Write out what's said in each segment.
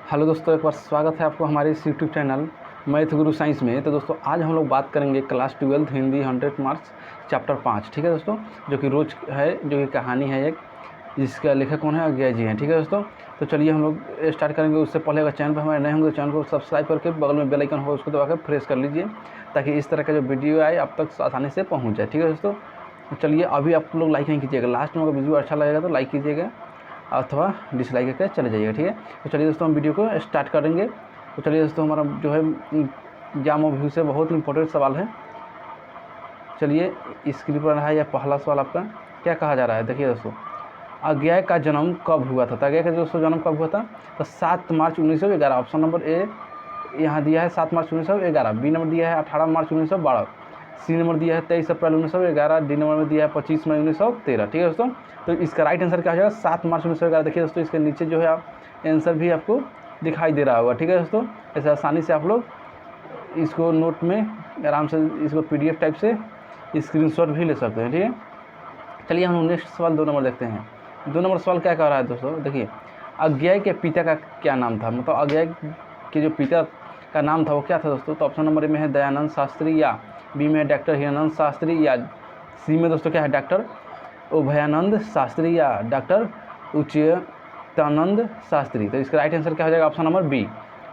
Hello दोस्तों, एक बार स्वागत है आपको हमारे इस यूट्यूब चैनल मैथ गुरु साइंस में। तो दोस्तों आज हम लोग बात करेंगे क्लास 12 हिंदी 100 मार्क्स चैप्टर 5। ठीक है दोस्तों, जो कि रोज है, जो कि कहानी है एक, जिसका लेखक कौन है, अज्ञा जी हैं। ठीक है दोस्तों, तो चलिए हम लोग स्टार्ट करेंगे। उससे पहले अगर चैनल पर हमारे नए होंगे तो चैनल को सब्सक्राइब करके बगल में बेल आइकन होगा उसको दबाकर प्रेस कर लीजिए, ताकि इस तरह का जो वीडियो आए आप तक आसानी से पहुँच जाए। ठीक है दोस्तों, चलिए अभी आप लोग लाइक नहीं कीजिएगा, लास्ट में अगर वीडियो अच्छा लगेगा तो लाइक कीजिएगा अथवा डिसलाइक करके चले जाइएगा। ठीक है, तो चलिए दोस्तों हम वीडियो को स्टार्ट करेंगे। तो चलिए दोस्तों, हमारा जो है एग्जाम व्यू से बहुत इंपॉर्टेंट सवाल है। चलिए स्क्रीन पर रहा है यह पहला सवाल आपका। क्या कहा जा रहा है, देखिए दोस्तों, अज्ञा का जन्म कब हुआ था। तो अज्ञा का दोस्तों जन्म कब हुआ था, तो 7 मार्च 1911। ऑप्शन नंबर ए यहाँ दिया है 7 मार्च 1911, बी नंबर दिया है 18 मार्च 1912, सी नंबर दिया है 23 अप्रैल 1911, डी नंबर में दिया है 25 मई 1913। ठीक है दोस्तों, तो इसका राइट आंसर क्या हो जाएगा, 7 मार्च 1911। देखिए दोस्तों, इसके नीचे जो है आप आंसर भी आपको दिखाई दे रहा होगा। ठीक है दोस्तों, ऐसे आसानी से आप लोग इसको नोट में आराम से इसको PDF टाइप से स्क्रीनशॉट भी ले सकते हैं। ठीक है, चलिए हम नेक्स्ट सवाल 2 नंबर देखते हैं। 2 नंबर सवाल क्या कह रहा है दोस्तों, देखिए, अज्ञा के पिता का क्या नाम था। मतलब अज्ञा के जो पिता का नाम था वो क्या था दोस्तों। तो ऑप्शन नंबर ए में है दयानंद शास्त्री, या बी में है डॉक्टर हीरानंद शास्त्री, या सी में दोस्तों क्या है डॉक्टर उभयानंद शास्त्री, या डॉक्टर उच्चतानंद शास्त्री। तो इसका राइट आंसर क्या हो जाएगा, option number B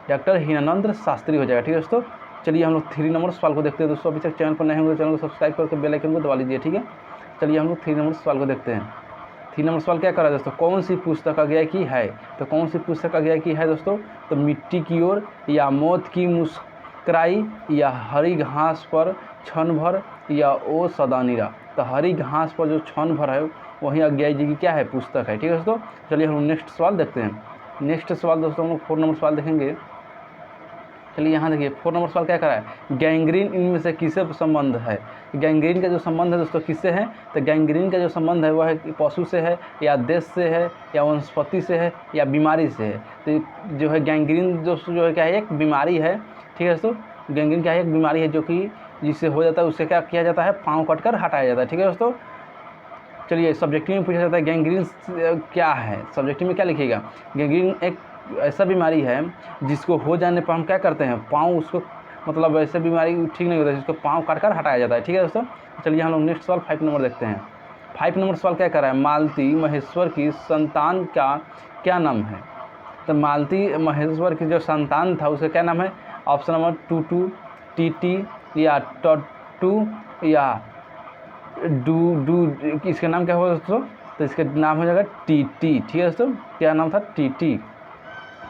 doctor Hiranand Shastri हो जाएगा। ठीक है दोस्तों, चलिए हम लोग 3 नंबर सवाल को देखते हैं। दोस्तों अभी तक चैनल पर नए होंगे चैनल को सब्सक्राइब करके बेल आइकन को दबा लीजिए। ठीक है, चलिए हम लोग 3 नंबर सवाल को देखते हैं। 3 नंबर सवाल क्या कर रहा है दोस्तों, कौन सी पुस्तक अज्ञा की है। तो कौन सी पुस्तक अज्ञा की है दोस्तों, तो मिट्टी की ओर, या मौत की मुस्कुराई, या हरी घास पर क्षण भर, या ओ सदानीरा। तो हरी घास पर जो क्षण भर है वही अज्ञा जी की क्या है, पुस्तक है। ठीक है दोस्तों, चलिए हम नेक्स्ट सवाल देखते हैं। नेक्स्ट सवाल दोस्तों हम लोग 4 नंबर सवाल देखेंगे। चलिए यहाँ देखिए 4 नंबर सवाल क्या कर रहा है, गैंग्रीन इनमें से किससे संबंध है। गैंग्रीन का जो संबंध है दोस्तों किससे है, तो गैंग्रीन का जो संबंध है वह है पशु से है, या देश से है, या वनस्पति से है, या बीमारी से है। तो जो है गैंग्रीन दोस्तों जो है क्या है, एक बीमारी है। ठीक है दोस्तों, गैंग्रीन क्या है, एक बीमारी है जो कि जिससे हो जाता है उससे क्या किया जाता है, पाँव कटकर हटाया जाता है। ठीक है दोस्तों, चलिए सब्जेक्टिव में पूछा जाता है गैंग्रीन क्या है, सब्जेक्टिव में क्या लिखिएगा। गैंग्रीन एक ऐसा बीमारी है जिसको हो जाने पर हम क्या करते हैं, पाँव उसको मतलब ऐसे बीमारी ठीक नहीं होता है जिसको पाँव काट कर हटाया जाता है। ठीक है दोस्तों, चलिए हम लोग नेक्स्ट सवाल 5 नंबर देखते हैं। 5 नंबर सवाल क्या कर रहा है, मालती महेश्वर की संतान का क्या नाम है। तो मालती महेश्वर की जो संतान था उसका क्या नाम है, ऑप्शन नंबर टूटू, टीटी, या टट्टू, या डू इसका नाम क्या होगा दोस्तों, तो इसका नाम हो जाएगा टीटी। ठीक है दोस्तों, क्या नाम था, टीटी।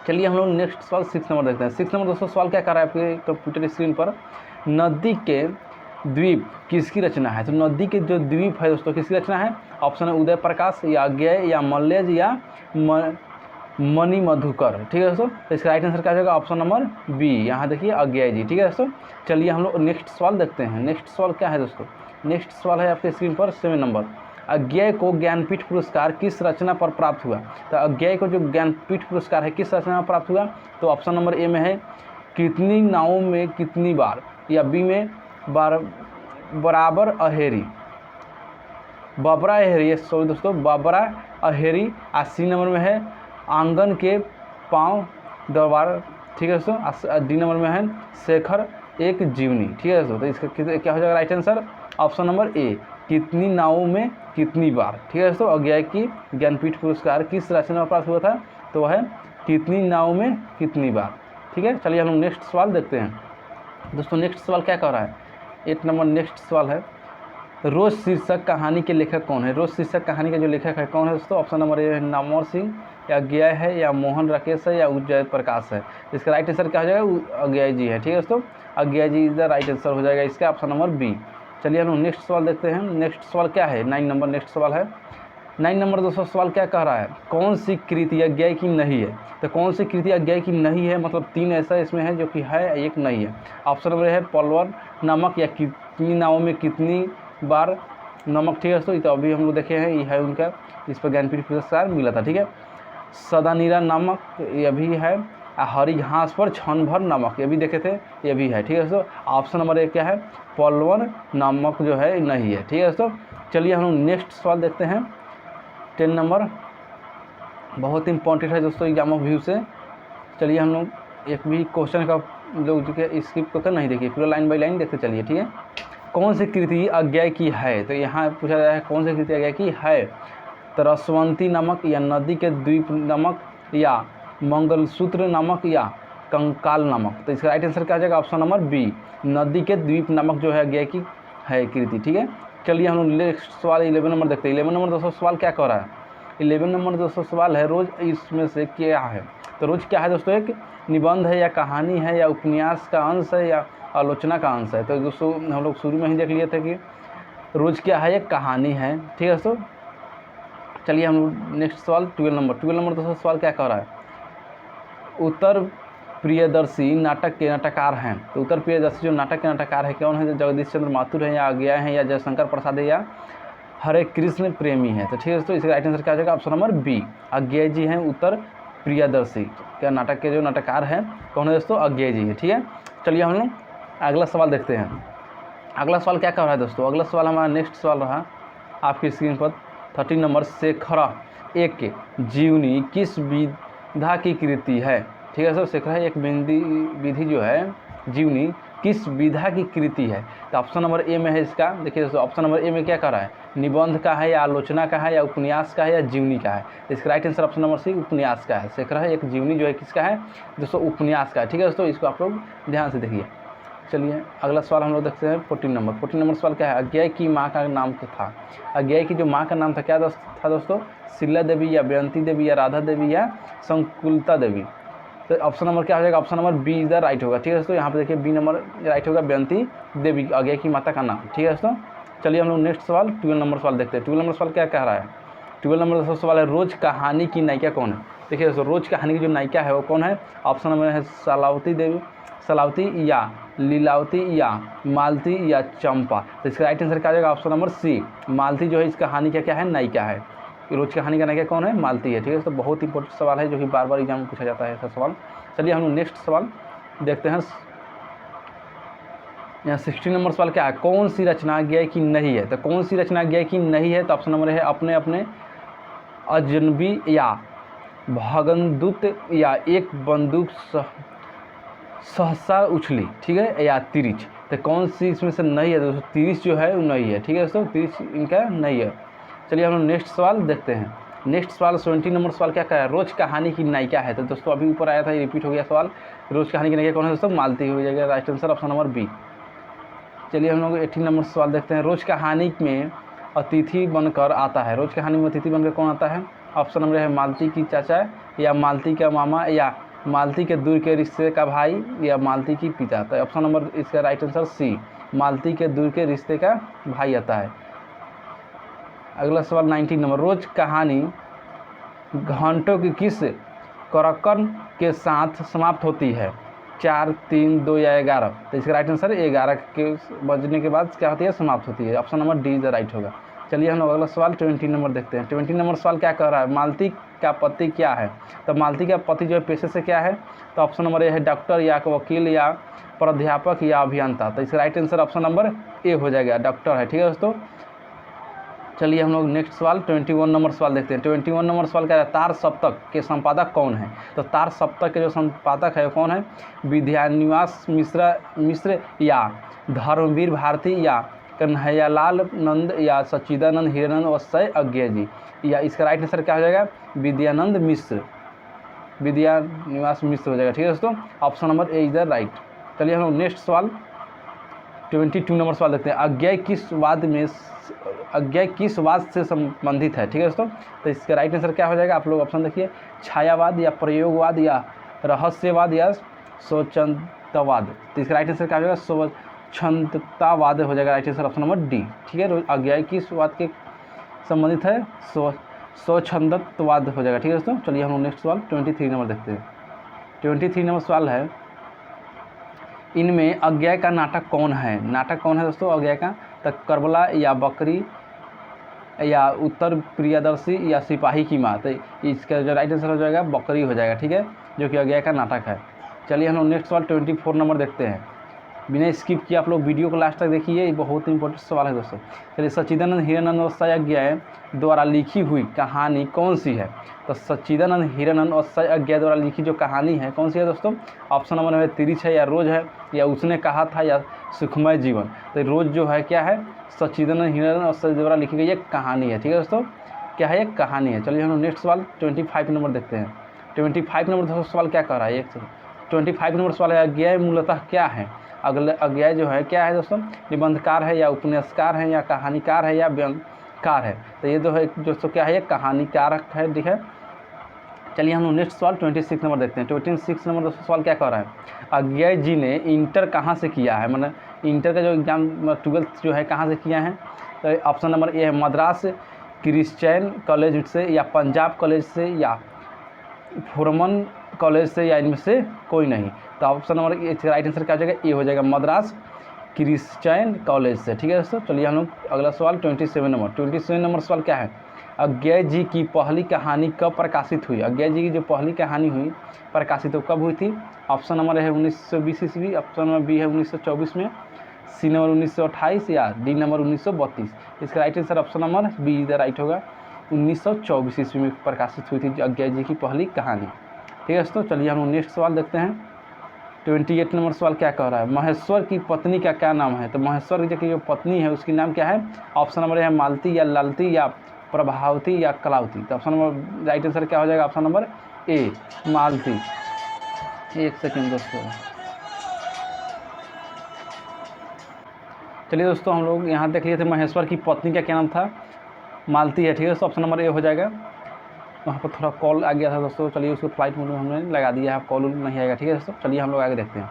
चलिए हम लोग नेक्स्ट सवाल 6 नंबर देखते हैं। 6 नंबर दोस्तों सवाल क्या कर रहा है आपके कंप्यूटर स्क्रीन पर, नदी के द्वीप किसकी रचना है। तो नदी के जो द्वीप है दोस्तों किसकी रचना है, ऑप्शन है उदय प्रकाश, या अज्ञा, या मल्लेज, या मणि मधुकर। ठीक है दोस्तों, तो इसका राइट आंसर क्या हो जाएगा, ऑप्शन नंबर बी, यहाँ देखिए अज्ञा जी। ठीक है दोस्तों, चलिए हम लोग नेक्स्ट सवाल देखते हैं। नेक्स्ट सवाल क्या है दोस्तों, नेक्स्ट सवाल है आपके स्क्रीन पर 7 नंबर, अज्ञा को ज्ञानपीठ पुरस्कार किस रचना पर प्राप्त हुआ। तो अज्ञा को जो ज्ञानपीठ पुरस्कार है किस रचना पर प्राप्त हुआ, तो ऑप्शन नंबर ए में है कितनी नावों में कितनी बार, या बी में बराबर अहेरी, बबरा अहेरी, सॉरी दोस्तों बबरा अहेरी, और सी नंबर में है आंगन के पांव दरबार। ठीक है दोस्तों, डी नंबर में है शेखर एक जीवनी। ठीक है दोस्तों, तो इसका क्या हो जाएगा right answer, option number A कितनी नावों में कितनी बार। ठीक है दोस्तों, अज्ञा की ज्ञानपीठ पुरस्कार किस रचना में प्राप्त हुआ था, तो वह है कितनी नावों में कितनी बार। ठीक है, चलिए हम लोग नेक्स्ट सवाल देखते हैं। दोस्तों नेक्स्ट सवाल क्या कह रहा है, 8 नंबर नेक्स्ट सवाल है, रोज शीर्षक कहानी के लेखक कौन है। रोज शीर्षक कहानी का जो लेखक है कौन है दोस्तों, ऑप्शन नंबर ए है नामवर सिंह, या अज्ञा है, या मोहन राकेश है, या जय प्रकाश है। इसका राइट आंसर क्या हो जाएगा, अज्ञा जी है। ठीक है दोस्तों, अज्ञा जी इज द राइट आंसर हो जाएगा इसका, ऑप्शन नंबर बी। चलिए हम नेक्स्ट सवाल देखते हैं। नेक्स्ट सवाल क्या है, 9 नंबर नेक्स्ट सवाल है। 9 नंबर दोस्तों सवाल क्या कह रहा है, कौन सी कृति अज्ञा की नहीं है। तो कौन सी कृति अज्ञा की नहीं है, मतलब 3 ऐसा इसमें है जो कि है, एक नहीं है। ऑप्शन नंबर है पलवर नमक, या कितनी नावों में कितनी बार नमक। ठीक है दोस्तों, तो अभी हम लोग देखे हैं ये है उनका, इस पर ज्ञानपीठ पुरस्कार मिला था। ठीक है, सदानीरा नमक ये भी है, हरी घास पर क्षण भर नमक ये भी देखे थे, ये भी है। ठीक है दोस्तों, ऑप्शन नंबर 1 क्या है, पलवन नमक जो है नहीं है। ठीक है दोस्तों, चलिए हम नेक्स्ट सवाल देखते हैं। 10 नंबर बहुत इंपॉर्टेंट है दोस्तों एग्जाम ऑफ व्यू से। चलिए हम लोग एक भी क्वेश्चन का लोग जो स्किप कर नहीं देखिए, पूरा लाइन बाई लाइन देखते चलिए, ठीक है। कौन सी कृति अज्ञेय की है, तो यहाँ पूछा जाए कौन सी कृति अज्ञेय की है, तो रसवंती नमक या नदी के द्वीप नमक या मंगलसूत्र नमक या कंकाल नमक। तो इसका राइट आंसर क्या आ जाएगा, ऑप्शन नंबर बी, नदी के द्वीप नमक जो है अज्ञेय की है कृति, ठीक है। चलिए हम लोग नेक्स्ट सवाल 11 नंबर देखते हैं। 11 नंबर दोस्तों सवाल क्या कह रहा है, 11 नंबर दोस्तों सवाल है रोज इसमें से क्या है। तो रोज क्या है दोस्तों, एक निबंध है या कहानी है या उपन्यास का अंश है या आलोचना का अंश है। तो दोस्तों हम लोग शुरू में ही देख लिए थे कि रोज क्या है, एक कहानी है, ठीक है दोस्तों। चलिए हम लोग नेक्स्ट सवाल 12 नंबर दोस्तों सवाल क्या कह रहा है, उत्तर प्रियदर्शी नाटक के नाटककार हैं। तो उत्तर प्रियदर्शी जो नाटक के नाटककार है कौन है, जगदीश चंद्र माथुर है या अज्ञेय है या जयशंकर प्रसाद है या हरे कृष्ण प्रेमी है। तो ठीक है दोस्तों, इसका राइट आंसर क्या हो जाएगा, ऑप्शन नंबर बी, अज्ञेय जी हैं उत्तर प्रियदर्शी क्या नाटक के जो नाटककार हैं कौन है दोस्तों, अज्ञेय जी है, ठीक है। चलिए हम लोग अगला सवाल देखते हैं। अगला सवाल क्या कर रहा है दोस्तों, अगला सवाल हमारा नेक्स्ट सवाल रहा आपकी स्क्रीन पर 13 नंबर, शेखरा एक जीवनी किस विधा की कृति है। ठीक है सर, शेखरा एक विधि जो है जीवनी किस विधा की कृति है। तो ऑप्शन नंबर ए में है इसका, देखिए दोस्तों ऑप्शन नंबर ए में क्या कर रहा है, निबंध का है या आलोचना का है या उपन्यास का है या जीवनी का है। तो इसका right answer option number C, उपन्यास का है। शेखरा एक जीवनी जो है किसका है दोस्तों, उपन्यास का है, ठीक है दोस्तों, इसको आप लोग ध्यान से देखिए। चलिए अगला सवाल हम लोग देखते हैं 14 नंबर सवाल क्या है, अज्ञेय की माँ का नाम क्या था। अज्ञेय की जो माँ का नाम था क्या था दोस्तों, शीला देवी या बेअंती देवी या राधा देवी या संकुलता देवी। तो ऑप्शन नंबर क्या हो जाएगा, option number B is the right होगा, ठीक है दोस्तों। यहाँ पे देखिए बी नंबर राइट होगा, बेअंती देवी अज्ञेय की माता का नाम, ठीक है दोस्तों। चलिए हम लोग नेक्स्ट सवाल 12 नंबर सवाल देखते हैं। 12 नंबर सवाल क्या कह रहा है, 12 नंबर दोस्तों सवाल है रोज कहानी की नायिका कौन है। देखिए दोस्तों रोज कहानी की जो नायिका है वो कौन है, ऑप्शन नंबर है सलावती या लीलावती या मालती या चंपा। तो इसका राइट आंसर क्या आ जाएगा, ऑप्शन नंबर सी, मालती जो है इस कहानी का क्या है, नायिका है। रोज कहानी का नायिका कौन है, मालती है, ठीक है। तो बहुत इंपॉर्टेंट सवाल है जो कि बार बार एग्जाम में पूछा जाता है ऐसा सवाल। चलिए हम लोग नेक्स्ट सवाल देखते हैं। यहाँ 16 नंबर सवाल क्या है, कौन सी रचना अज्ञेय की नहीं है। तो कौन सी रचना अज्ञेय की नहीं है, तो ऑप्शन नंबर है अपने अपने, अजनबी या भगनदूत या एक बंदूक सहसा उछली, ठीक है, या तिरिच। तो कौन सी इसमें से नहीं है दोस्तों, तिरिच जो है वो नहीं है, ठीक है दोस्तों, तिरिच इनका नहीं है। चलिए हम लोग नेक्स्ट सवाल देखते हैं। नेक्स्ट सवाल 20 नंबर सवाल क्या कह रहा है, रोज कहानी की नायिका है। तो दोस्तों अभी ऊपर आया था, ये रिपीट हो गया सवाल, रोज कहानी की नायिका कौन है दोस्तों, मालती हो जाएगा, right answer option number B. चलिए हम लोग 18 नंबर सवाल देखते हैं। रोज कहानी में अतिथि बनकर आता है, रोज कहानी में अतिथि बनकर कौन आता है, ऑप्शन नंबर है मालती की चाचा या मालती का मामा या मालती के दूर के रिश्ते का भाई या मालती की पिता। तो ऑप्शन नंबर इसका राइट आंसर सी, मालती के दूर के रिश्ते का भाई आता है। अगला सवाल 19 नंबर, रोज कहानी घंटों की किस कारकन के साथ समाप्त होती है, 4, 3, 2 या 11। तो इसका राइट आंसर 11 के बजने के बाद क्या होती है, समाप्त होती है, option number D is the right होगा। चलिए हम लोग अगला सवाल 20 नंबर देखते हैं। 20 नंबर सवाल क्या कह रहा है, मालती का पति क्या है। तो मालती का पति जो है पेशे से क्या है, तो ऑप्शन नंबर ए है डॉक्टर या वकील या प्राध्यापक या अभियंता। तो इसका right answer option number A हो जाएगा, डॉक्टर है, ठीक है दोस्तों। चलिए हम लोग नेक्स्ट सवाल 21 नंबर सवाल देखते हैं। 21 नंबर सवाल क्या है, तार सप्तक के संपादक कौन है। तो तार सप्तक के जो संपादक है कौन है, विद्यानिवास मिश्र या धर्मवीर भारती या कन्हैयालाल नंद या सच्चिदानंद हिरानंद वत्सय अज्ञेय जी। या इसका राइट आंसर क्या हो जाएगा, विद्यानिवास मिश्र हो जाएगा, ठीक है दोस्तों, option number A is the right. चलिए हम लोग नेक्स्ट सवाल 22 नंबर सवाल देखते हैं। अज्ञेय किस वाद से संबंधित है, ठीक है दोस्तों। तो इसका राइट आंसर क्या हो जाएगा, आप लोग ऑप्शन देखिए, छायावाद या प्रयोगवाद या रहस्यवाद या स्वच्छंदवाद। तो इसका राइट आंसर क्या हो जाएगा, स्वच्छंदतावाद हो जाएगा, right answer option number D, ठीक है। अज्ञेय किस वाद के संबंधित है, स्वच्छंदत्ववाद हो जाएगा, ठीक है दोस्तों। चलिए हम लोग नेक्स्ट सवाल 23 नंबर देखते हैं। 23 नंबर सवाल है, इनमें अज्ञेय का नाटक कौन है। नाटक कौन है दोस्तों अज्ञेय का, तो करबला या बकरी या उत्तर प्रियदर्शी या सिपाही की माँ। तो इसका जो राइट आंसर हो जाएगा बकरी हो जाएगा, ठीक है, जो कि अज्ञेय का नाटक है। चलिए हम लोग नेक्स्ट सवाल 24 नंबर देखते हैं। बिना स्किप किए आप लोग वीडियो को लास्ट तक देखिए, ये बहुत इंपॉर्टेंट सवाल है दोस्तों। चलिए, सच्चिदानंद हीरानंद और सयाज्ञा द्वारा लिखी हुई कहानी कौन सी है? तो सच्चिदानंद हीरानंद और सयाज्ञा द्वारा लिखी जो कहानी है कौन सी है दोस्तों? ऑप्शन नंबर है तिरिच है, या रोज है, या उसने कहा था, या सुखमय जीवन। तो रोज जो है क्या है? सच्चिदानंद हीरानंद और सयाज्ञा द्वारा लिखी गई एक कहानी है। ठीक है दोस्तों, क्या है? एक कहानी है। चलिए हम लोग नेक्स्ट सवाल 25 नंबर देखते हैं। 25 नंबर दोस्तों सवाल क्या कह रहा है? 25 नंबर सवाल है, अज्ञेय मूलतः क्या है? अज्ञेय जो है क्या है दोस्तों? निबंधकार है, या उपन्यासकार है, या कहानीकार है, या व्यंग्यकार है? तो ये जो है दोस्तों क्या है? ये कहानीकार है। ठीक है, चलिए हम लोग नेक्स्ट सवाल 26 नंबर देखते हैं। 26 नंबर दोस्तों सवाल क्या कह रहा है? अज्ञेय जी ने इंटर कहाँ से किया है? मतलब इंटर का जो एग्जाम 12th जो है कहाँ से किया है? तो ऑप्शन नंबर ए है मद्रास क्रिश्चियन कॉलेज से, या पंजाब कॉलेज से, या फुरमन कॉलेज से, या इनमें से कोई नहीं। तो ऑप्शन नंबर राइट आंसर क्या हो जाएगा? ए हो जाएगा, मद्रास क्रिश्चियन कॉलेज से। ठीक है दोस्तों, चलिए हम लोग अगला सवाल 27 नंबर। 27 नंबर सवाल क्या है? अज्ञेय जी की पहली कहानी कब प्रकाशित हुई? अज्ञेय जी की जो पहली कहानी हुई प्रकाशित, वो कब हुई थी? ऑप्शन नंबर है 1920 ईस्वी, ऑप्शन नंबर बी है 1924 में, सी नंबर 1928, या डी नंबर 1932। इसका right answer option number B इधर राइट होगा, 1924 ईस्वी में प्रकाशित हुई थी अज्ञेय जी की पहली कहानी। ठीक है दोस्तों, चलिए हम लोग नेक्स्ट सवाल देखते हैं। 28 नंबर सवाल क्या कह रहा है? महेश्वर की पत्नी का क्या नाम है? तो महेश्वर की जो पत्नी है उसकी नाम क्या है? ऑप्शन नंबर है मालती, या लालती, या प्रभावती, या कलावती। तो ऑप्शन नंबर राइट आंसर क्या हो जाएगा? ऑप्शन नंबर ए, मालती। एक सेकेंड दोस्तों, चलिए दोस्तों हम लोग यहाँ देख लिए थे महेश्वर की पत्नी का क्या नाम था? मालती है। ठीक है, तो ऑप्शन नंबर ए हो जाएगा। वहाँ पर थोड़ा कॉल आ गया था दोस्तों, चलिए उसको फ्लाइट मोड में हमने लगा दिया है, कॉल नहीं आएगा। ठीक है दोस्तों, चलिए हम लोग आगे देखते हैं।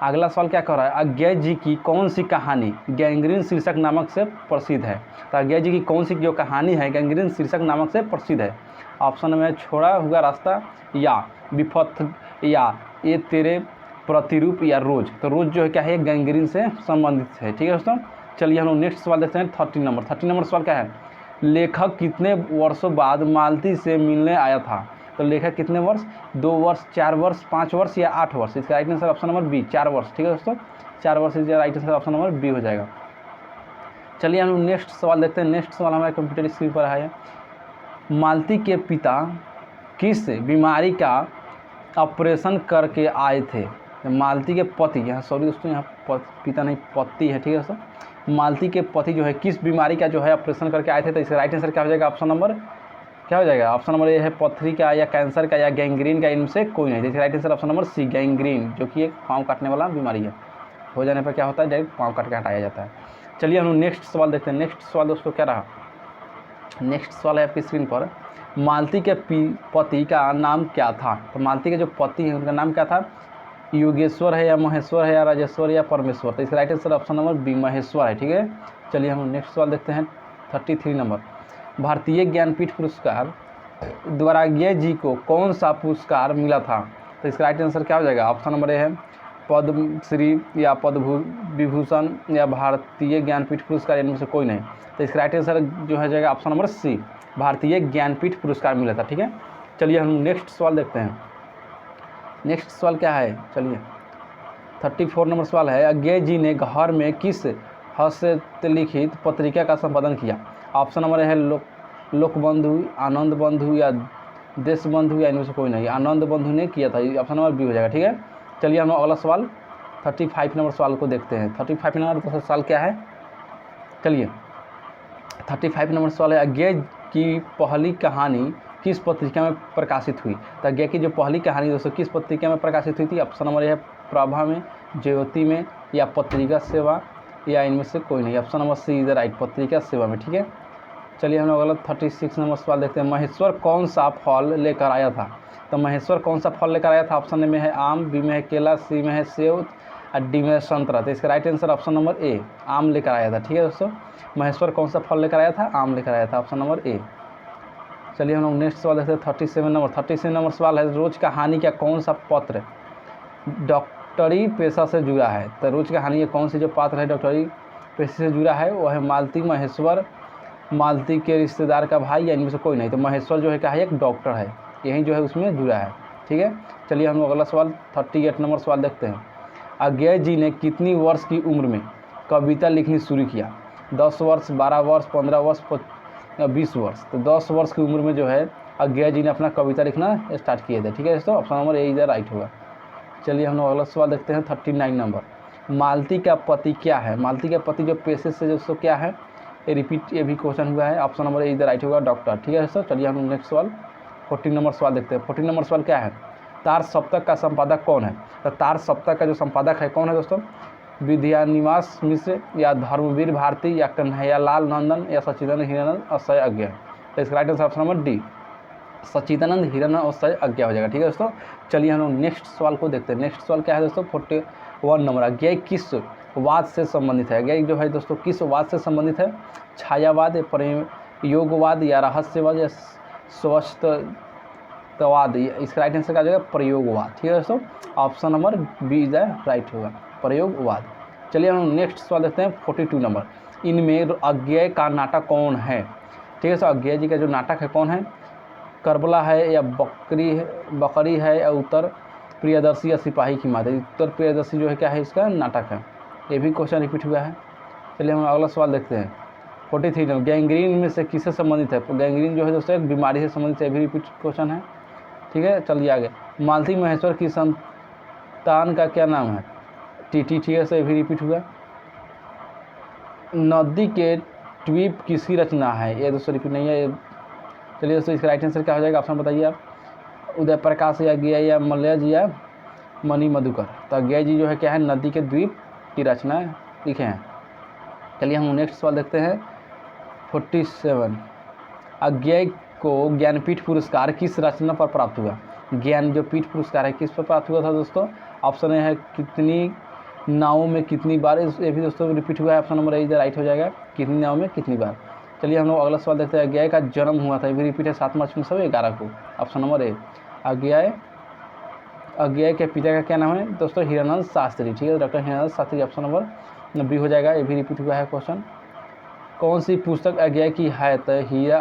अगला सवाल क्या कह रहा है? अज्ञेय जी की कौन सी कहानी गैंग्रीन शीर्षक नामक से प्रसिद्ध है? तो अज्ञेय जी की कौन सी जो कहानी है गैंग्रीन शीर्षक नामक से प्रसिद्ध है? ऑप्शन में छोड़ा हुआ रास्ता, या विपथ, या ये तेरे प्रतिरूप, या रोज। तो रोज जो है क्या है? गैंग्रीन से संबंधित है। ठीक है दोस्तों, चलिए हम लोग नेक्स्ट सवाल देखते हैं। 30 नंबर। 30 नंबर सवाल क्या है? लेखक कितने वर्षों बाद मालती से मिलने आया था? तो लेखक कितने वर्ष? 2 वर्ष, 4 वर्ष, 5 वर्ष, या 8 वर्ष? इसका right answer option number B, 4 वर्ष। ठीक है दोस्तों, 4 वर्ष इसका right answer option number B हो जाएगा। चलिए हम नेक्स्ट सवाल देखते हैं। नेक्स्ट सवाल हमारे कंप्यूटर स्क्रीन पर है, मालती के पिता किस बीमारी का ऑपरेशन करके आए थे? मालती के पति, यहाँ सॉरी दोस्तों, यहाँ पिता नहीं पति है। ठीक है दोस्तों, मालती के पति जो है किस बीमारी का जो है ऑपरेशन करके आए थे? तो इसका राइट आंसर क्या हो जाएगा? ऑप्शन नंबर क्या हो जाएगा? ऑप्शन नंबर ए है पथरी का, या कैंसर का, या गैंग्रीन का, इनमें से कोई नहीं। इसका right answer option number C, gangrene, जो कि एक पाँव काटने वाला बीमारी है। हो जाने पर क्या होता है? डायरेक्ट पाँव काट के हटाया जाता है। चलिए हम नेक्स्ट सवाल देखते हैं। नेक्स्ट सवाल दोस्तों क्या रहा? नेक्स्ट सवाल है आपकी स्क्रीन पर, मालती के पति का नाम क्या था? तो मालती के जो पति हैं उनका नाम क्या था? योगेश्वर है, या महेश्वर है, या राजेश्वर, या परमेश्वर? तो इसका right answer option number B, Maheshwar है। ठीक है, चलिए हम नेक्स्ट सवाल देखते हैं। 33 नंबर, भारतीय ज्ञानपीठ पुरस्कार द्वारा अज्ञेय जी को कौन सा पुरस्कार मिला था? तो इसका राइट आंसर क्या हो जाएगा? ऑप्शन नंबर ए है पद्मश्री, या पद्म विभूषण, या भारतीय ज्ञानपीठ पुरस्कार, इनमें से कोई नहीं। तो इसका राइट आंसर जो है जाएगा ऑप्शन नंबर सी, भारतीय ज्ञानपीठ पुरस्कार मिला था। ठीक है, चलिए हम नेक्स्ट सवाल देखते हैं। नेक्स्ट सवाल क्या है? चलिए 34 नंबर सवाल है, अज्ञेय जी ने घर में किस हस्तलिखित पत्रिका का संपादन किया? ऑप्शन नंबर है लोकबंधु, आनंद बंधु, या देश बंधु, या इनमें से कोई नहीं। आनंद बंधु ने किया था, ऑप्शन नंबर बी हो जाएगा। ठीक है, चलिए हम अगला सवाल 35 नंबर सवाल को देखते हैं। 35 नंबर सवाल क्या है? चलिए 35 नंबर सवाल है, अज्ञेय की पहली कहानी किस पत्रिका में प्रकाशित हुई? तो अज्ञेय की जो पहली कहानी दोस्तों किस पत्रिका में प्रकाशित हुई थी? ऑप्शन नंबर है प्रभा में, ज्योति में, या पत्रिका सेवा, या इनमें से कोई नहीं। Option number C is right, पत्रिका सेवा में। ठीक है, चलिए हम लोग अगला 36 नंबर सवाल देखते हैं। महेश्वर कौन सा फल लेकर आया था? तो महेश्वर कौन सा फल लेकर आया था? ऑप्शन में है आम, बी में है केला, सी में है सेब, और डी में है संतरा। तो इसका right answer option number A, आम लेकर आया था। ठीक है दोस्तों, महेश्वर कौन सा फल लेकर आया था? आम लेकर आया था, ऑप्शन नंबर ए। चलिए हम लोग नेक्स्ट सवाल देखते हैं। 37 नंबर। 37 नंबर सवाल है, रोज कहानी का कौन सा पत्र डॉक्टरी पेशा से जुड़ा है? तो रोज कहानी का कौन सी जो पात्र है डॉक्टरी पेशे से जुड़ा है? वो है मालती, महेश्वर, मालती के रिश्तेदार का भाई, या इनमें से कोई नहीं। तो महेश्वर जो है क्या है? एक डॉक्टर है, यही जो है उसमें जुड़ा है। ठीक है, चलिए हम लोग अगला सवाल 38 नंबर सवाल देखते हैं। अज्ञे जी ने कितनी वर्ष की उम्र में कविता लिखनी शुरू किया? 10 वर्ष, 12 वर्ष, 15 वर्ष, 20 वर्ष। तो 10 वर्ष की उम्र में जो है अज्ञे जी ने अपना कविता लिखना स्टार्ट किए थे। ठीक है दोस्तों, ऑप्शन नंबर ए इधर राइट होगा। चलिए हम लोग अगला सवाल देखते हैं 39 नंबर। मालती का पति क्या है? मालती का पति जो पेशे से दोस्तों क्या है, ये रिपीट, ये भी क्वेश्चन हुआ है। ऑप्शन नंबर ए इधर राइट होगा, डॉक्टर। ठीक है दोस्तों, चलिए हम नेक्स्ट सवाल 14 नंबर सवाल देखते हैं। 14 नंबर सवाल क्या है? तार सप्तक का संपादक कौन है? तो तार सप्तक का जो संपादक है कौन है दोस्तों? विद्यानिवास मिश्र या धर्मवीर भारती या कन्हैयालाल नंदन या सच्चिदानंद हिरानंद अक्षय अज्ञा। तो इसका right answer option number D, Sachchidanand Hiranand Akshay Agyeya हो जाएगा। ठीक है दोस्तों, चलिए हम लोग नेक्स्ट सवाल को देखते हैं। नेक्स्ट सवाल क्या है दोस्तों? 41 नंबर। अज्ञा किस वाद से संबंधित है? अज्ञा जो है दोस्तों किस वाद से संबंधित है? छायावाद, प्रयोगवाद या रहस्यवाद या स्वस्थवाद? इसका राइट आंसर क्या हो जाएगा? प्रयोगवाद। ठीक है दोस्तों, option number B is right होगा, प्रयोगवाद। चलिए हम नेक्स्ट सवाल देखते हैं 42 नंबर। इनमें अज्ञेय का नाटक कौन है? ठीक है सर, अज्ञेय जी का जो नाटक है कौन है? करबला है या बकरी है या उत्तर प्रियदर्शी या सिपाही की माता? उत्तर प्रियदर्शी जो है क्या है, इसका नाटक है। ये भी क्वेश्चन रिपीट हुआ है। चलिए हम अगला सवाल देखते हैं 43 नंबर। गैंग्रीन में से किससे संबंधित है? गैंग्रीन जो है दोस्तों एक बीमारी से संबंधित है, भी रिपीट क्वेश्चन है। ठीक है, चलिए आगे। मालती महेश्वर की संतान का क्या नाम है? टीटी। ठीक है सर, भी रिपीट हुआ। नदी के ट्वीप किसकी रचना है? ये दोस्तों रिपीट नहीं है। चलिए दोस्तों, इसका राइट आंसर क्या हो जाएगा? ऑप्शन बताइए आप। उदय प्रकाश या अज्ञेय या मलयज या मणि मधुकर? तो अज्ञेय जी जो है क्या है, नदी के द्वीप की रचना लिखे हैं। चलिए हम नेक्स्ट सवाल देखते हैं 47। अज्ञेय को ज्ञानपीठ पुरस्कार किस रचना पर प्राप्त हुआ? ज्ञान जो पीठ पुरस्कार है किस पर प्राप्त हुआ था दोस्तों? ऑप्शन ए है कितनी नावों में कितनी बार? ये भी दोस्तों रिपीट हुआ है। ऑप्शन नंबर ए इधर राइट हो जाएगा, कितनी नावों में कितनी बार। चलिए हम लोग अगला सवाल देखते हैं। अज्ञेय का जन्म हुआ था, ये भी रिपीट है, 7 मार्च 1911 को। Option number A. अज्ञेय के पिता का क्या नाम है दोस्तों? हिरानंद शास्त्री। ठीक है, doctor Hiranand Shastri, option number B हो जाएगा। ये भी रिपीट हुआ है क्वेश्चन। कौन सी पुस्तक अज्ञेय की है? तो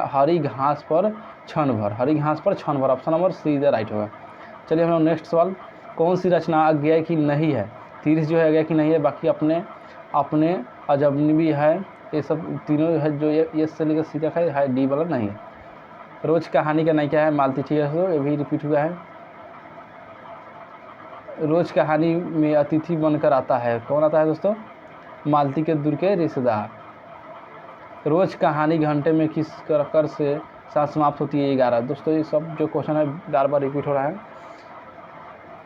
हरी घास पर क्षण भर। हरी घास पर क्षण भर, ऑप्शन नंबर सी इधर राइट होगा। चलिए हम लोग नेक्स्ट सवाल। कौन सी रचना अज्ञेय की नहीं है? 30 जो है अज्ञेय की नहीं है, बाकी अपने अजनबी है, ये सब तीनों है जो ये से लेकर सी तक है, डी वाला नहीं है। रोज कहानी का नहीं क्या है? मालती। ठीक है दोस्तों, ये भी रिपीट हुआ है। रोज कहानी में अतिथि बनकर आता है, कौन आता है दोस्तों? मालती के दूर के रिश्तेदार। रोज कहानी घंटे में किस कर से साथ समाप्त होती है? 11। दोस्तों ये सब जो क्वेश्चन है बार बार रिपीट हो रहा है।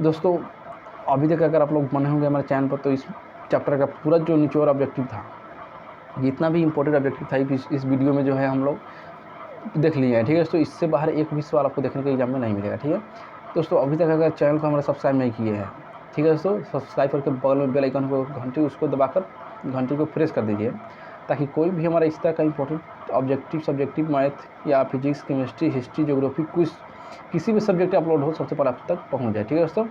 दोस्तों अभी तक अगर आप लोग बने होंगे हमारे चैनल पर, तो इस चैप्टर का पूरा जो निचोड़ ऑब्जेक्टिव था, जितना भी इंपॉर्टेंट ऑब्जेक्टिव था इस वीडियो में जो है हम लोग देख लिए हैं। ठीक है दोस्तों, इससे बाहर एक भी सवाल आपको देखने के एग्जाम में नहीं मिलेगा। ठीक है दोस्तों, अभी तक अगर चैनल को हमारे सब्सक्राइब नहीं किए हैं, ठीक है दोस्तों, सब्सक्राइब करके बगल में बेल आइकन को घंटी उसको दबाकर घंटी को प्रेस कर दीजिए, ताकि कोई भी हमारा इस तरह का इंपॉर्टेंट ऑब्जेक्टिव सब्जेक्टिव मैथ या फिजिक्स, केमिस्ट्री, हिस्ट्री, ज्योग्राफी, कुछ किसी भी सब्जेक्ट अपलोड हो सबसे पहले आप तक पहुंच जाए। ठीक है दोस्तों,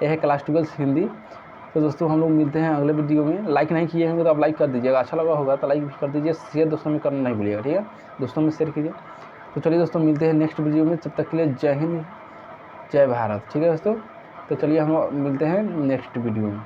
यह है क्लास 12 हिंदी। तो दोस्तों हम लोग मिलते हैं अगले वीडियो में। लाइक नहीं किए होंगे तो आप लाइक कर दीजिएगा, अच्छा लगा होगा तो लाइक भी कर दीजिए, शेयर दोस्तों में करना नहीं भूलिएगा। ठीक है दोस्तों में शेयर कीजिए। तो चलिए दोस्तों मिलते हैं नेक्स्ट वीडियो में, तब तक के लिए जय हिंद, जय भारत। ठीक है दोस्तों, तो चलिए हम मिलते हैं नेक्स्ट वीडियो में।